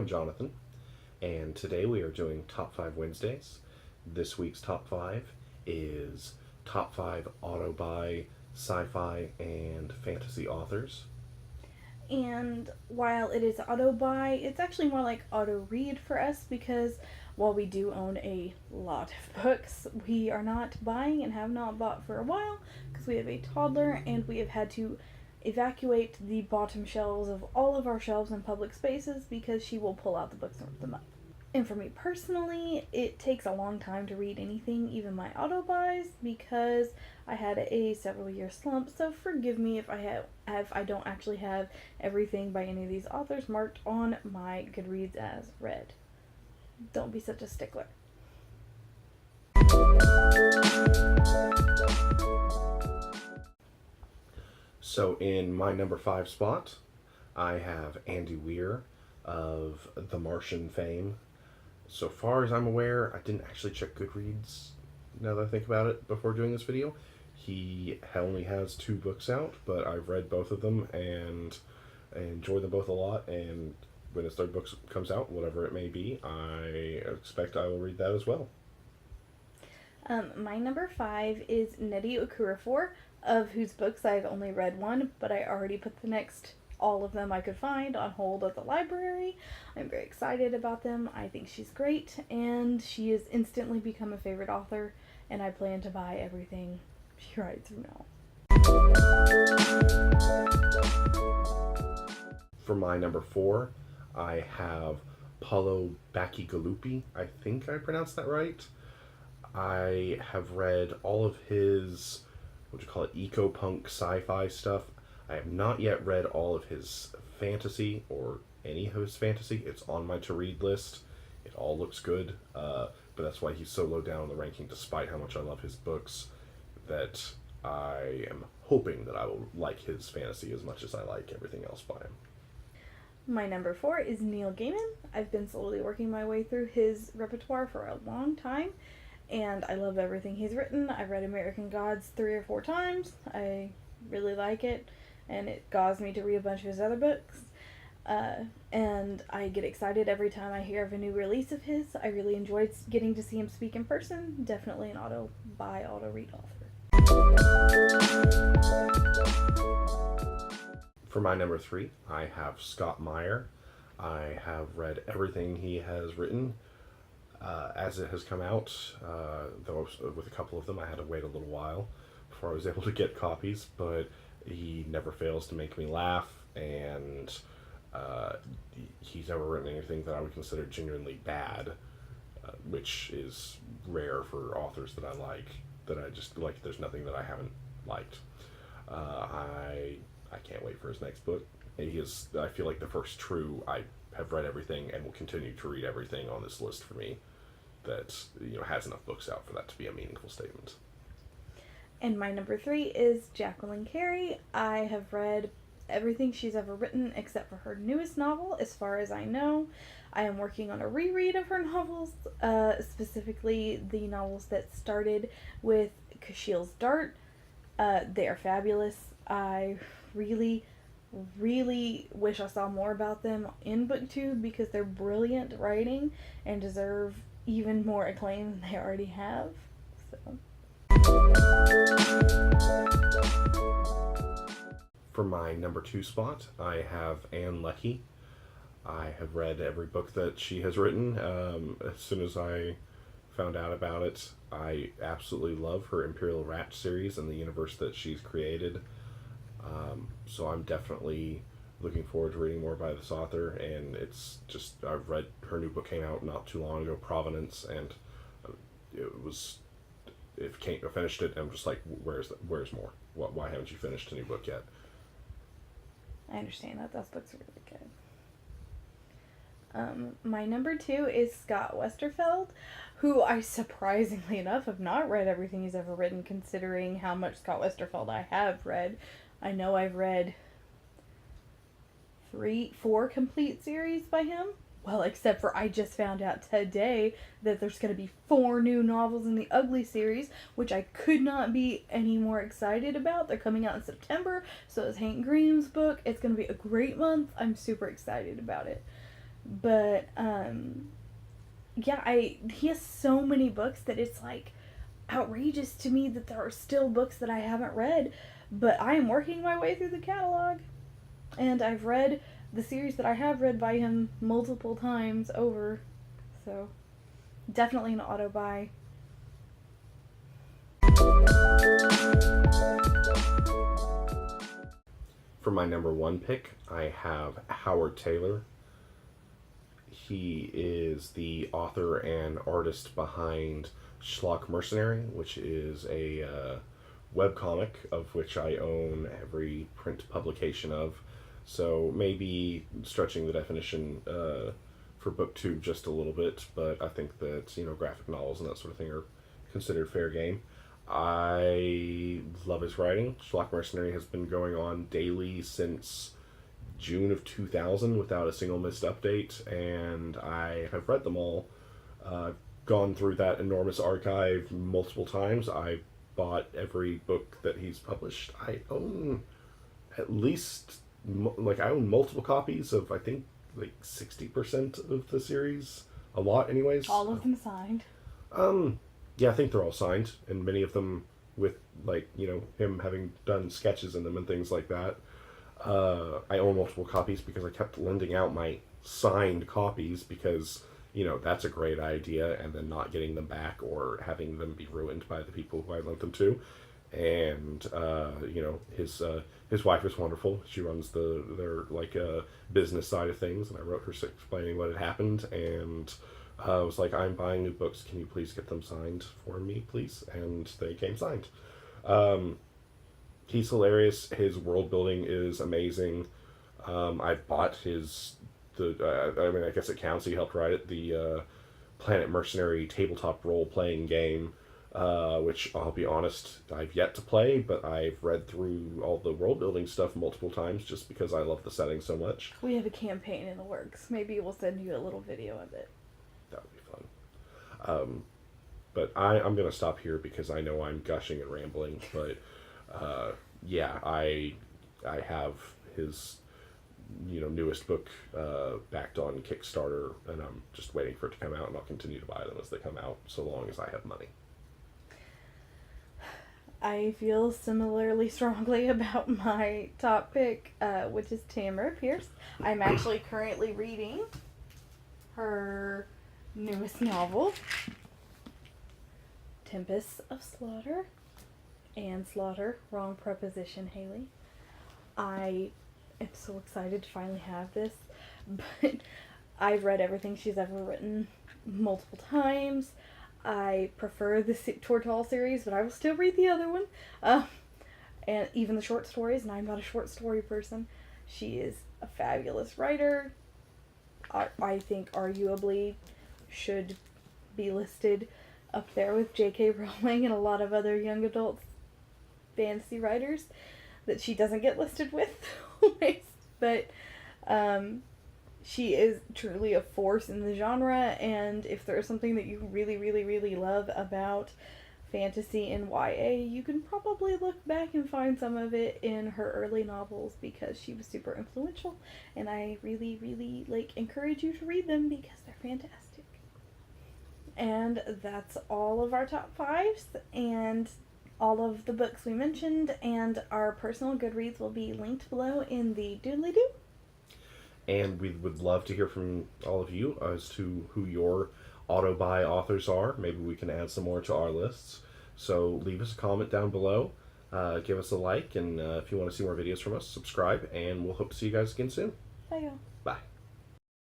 am Jonathan, and today we are doing Top 5 Wednesdays. This week's Top 5 is Top 5 Autobuy Sci-Fi and Fantasy Authors. And while it is auto-buy, it's actually more like auto-read for us because while we do own a lot of books, we are not buying and have not bought for a while because we have a toddler and we have had to evacuate the bottom shelves of all of our shelves in public spaces because she will pull out the books and rip them up. And for me personally, it takes a long time to read anything, even my auto-buys, because I had a several-year slump, so forgive me if I don't actually have everything by any of these authors marked on my Goodreads as read. Don't be such a stickler. So in my number 5 spot, I have Andy Weir of The Martian fame. So far as I'm aware, I didn't actually check Goodreads, now that I think about it, before doing this video. He only has 2 books out, but I've read both of them and I enjoy them both a lot, and when his 3rd book comes out, whatever it may be, I expect I will read that as well. My number 5 is Nnedi Okorafor, of whose books I've only read 1, but I already put the next all of them I could find on hold at the library. I'm very excited about them. I think she's great, and she has instantly become a favorite author, and I plan to buy everything she writes from now. For my number 4, I have Paulo Bacigalupi. I think I pronounced that right. I have read all of his, eco-punk sci-fi stuff. I have not yet read all of his fantasy, or any of his fantasy. It's on my to-read list. It all looks good, but that's why he's so low down in the ranking, despite how much I love his books, that I am hoping that I will like his fantasy as much as I like everything else by him. My number 4 is Neil Gaiman. I've been slowly working my way through his repertoire for a long time, and I love everything he's written. I've read American Gods 3 or 4 times. I really like it, and it caused me to read a bunch of his other books. And I get excited every time I hear of a new release of his. I really enjoyed getting to see him speak in person. Definitely an auto-buy, auto-read author. For my number 3, I have Scott Meyer. I have read everything he has written as it has come out, though with a couple of them I had to wait a little while before I was able to get copies, but he never fails to make me laugh, and he's never written anything that I would consider genuinely bad, which is rare for authors that I like, that I just like. There's nothing that I haven't liked. I can't wait for his next book. He is, I feel like, the first true, I have read everything and will continue to read everything on this list for me that, has enough books out for that to be a meaningful statement. And my number 3 is Jacqueline Carey. I have read everything she's ever written except for her newest novel, as far as I know. I am working on a reread of her novels, specifically the novels that started with Kashiel's Dart. They are fabulous. I really wish I saw more about them in BookTube because they're brilliant writing and deserve even more acclaim than they already have. So. For my number 2 spot, I have Anne Leckie. I have read every book that she has written. As soon as I found out about it, I absolutely love her Imperial Rat series and the universe that she's created. So I'm definitely looking forward to reading more by this author, and it's just, I've read her new book, came out not too long ago, Provenance, and I finished it, and I'm just like, where's more? Why haven't you finished a new book yet? I understand that. Those books are really good. My number 2 is Scott Westerfeld, who I, surprisingly enough, have not read everything he's ever written, considering how much Scott Westerfeld I have read. I know I've read 4 complete series by him. Well, except for I just found out today that there's going to be 4 new novels in the Ugly series, which I could not be any more excited about. They're coming out in September, so is Hank Grimm's book. It's going to be a great month. I'm super excited about it. But yeah, he has so many books that it's like outrageous to me that there are still books that I haven't read, but I am working my way through the catalog. And I've read the series that I have read by him multiple times over. So, definitely an auto buy. For my number one pick, I have Howard Taylor. He is the author and artist behind Schlock Mercenary, which is a webcomic of which I own every print publication of. So maybe stretching the definition for book two just a little bit, but I think that, graphic novels and that sort of thing are considered fair game. I love his writing. Schlock Mercenary has been going on daily since June of 2000 without a single missed update, and I have read them all. Gone through that enormous archive multiple times. I bought every book that he's published. I own at least, I own multiple copies of, I think, 60% of the series. A lot, anyways. All of them signed. Yeah, I think they're all signed, and many of them with, him having done sketches in them and things like that. I own multiple copies because I kept lending out my signed copies because, that's a great idea, and then not getting them back or having them be ruined by the people who I lent them to. And, his wife is wonderful. She runs their business side of things, and I wrote her explaining what had happened, and I was like, I'm buying new books. Can you please get them signed for me, please? And they came signed. He's hilarious. His world building is amazing. I bought I guess it counts. He helped write it. The Planet Mercenary tabletop role-playing game, which I'll be honest, I've yet to play, but I've read through all the world building stuff multiple times just because I love the setting so much. We have a campaign in the works. Maybe we'll send you a little video of it. That would be fun. But I'm going to stop here because I know I'm gushing and rambling, but yeah, I have his newest book backed on Kickstarter, and I'm just waiting for it to come out, and I'll continue to buy them as they come out so long as I have money. I feel similarly strongly about my top pick, which is Tamara Pierce. I'm actually currently reading her newest novel, Tempests of Slaughter, and Slaughter, wrong preposition, Haley. I am so excited to finally have this, but I've read everything she's ever written multiple times. I prefer the Tortall series, but I will still read the other one, and even the short stories, and I'm not a short story person. She is a fabulous writer. I think arguably should be listed up there with J.K. Rowling and a lot of other young adult fantasy writers that she doesn't get listed with. But she is truly a force in the genre, and if there's something that you really, really, really love about fantasy and YA, you can probably look back and find some of it in her early novels because she was super influential, and I really, really encourage you to read them because they're fantastic. And that's all of our top fives and all of the books we mentioned, and our personal Goodreads will be linked below in the doodly-doo. And we would love to hear from all of you as to who your auto-buy authors are. Maybe we can add some more to our lists. So leave us a comment down below. Give us a like, and if you want to see more videos from us, subscribe, and we'll hope to see you guys again soon. Bye, y'all. Bye.